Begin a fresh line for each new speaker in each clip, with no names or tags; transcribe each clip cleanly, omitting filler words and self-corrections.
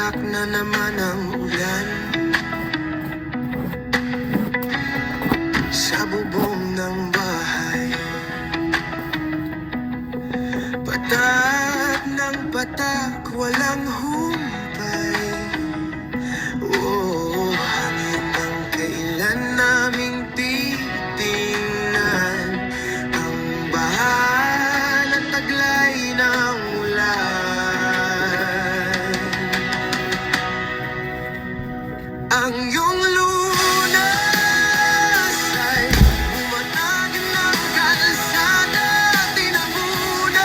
Pumapatak na naman ang ulan sa bubong ng bahay. Patak ng patak, walang humpay. Oh, hangin ang kailan naming titingnan. Ang baha na taglay ng ulan. Ang iyong lunas ay bumatag ng kalsada, tinabunan,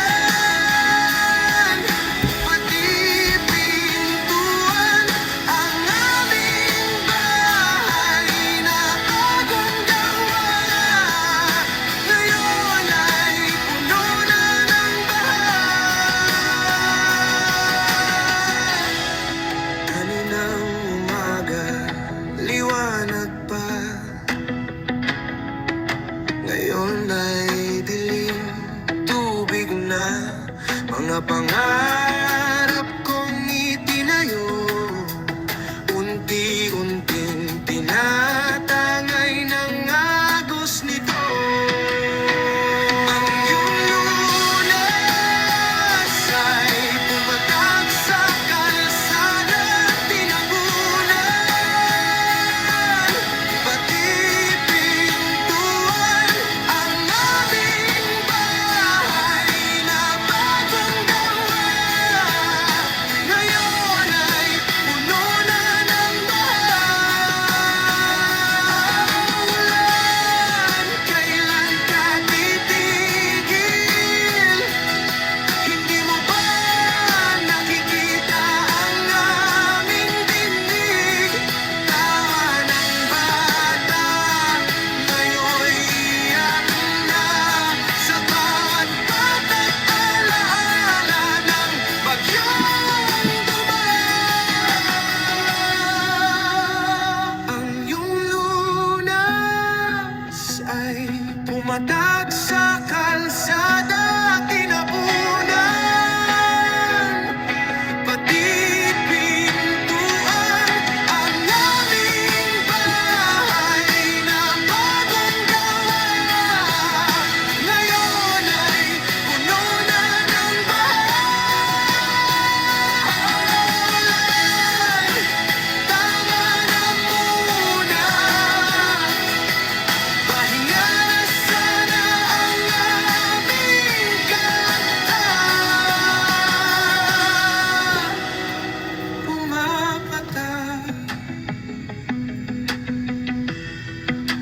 pati pintuan. Ang aming bahay na bagong gawa, ngayon ay puno na ng baha. Kaninang umaga, liwanag pa, ngayon ay dilim, tubig na. Mga pangarap kong itinayo, unti-unting tinatangay ng agos nito. Ang iyong lunas ay pumatag sa kalsada, tinabunan, pati pintuan. Ang aming bahay na bagong gawa, ngayon ay puno na ng baha. Kailan ka titigil? Hindi mo ba nakikita ang aming dinig? Tawa ng bata, ngayon iyak na. Sa bawat bata't alaala ng bagyong dumaan. Ang iyong lunas ay pumatak sa kalsada, tinabunan, pati pintuan. Ang aming bahay na bagong gawa, ngayon ay puno na ng baha. Tama na muna, pahinga na sana ang aming kanta.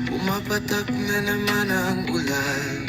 Pumapatak na naman ang ulan.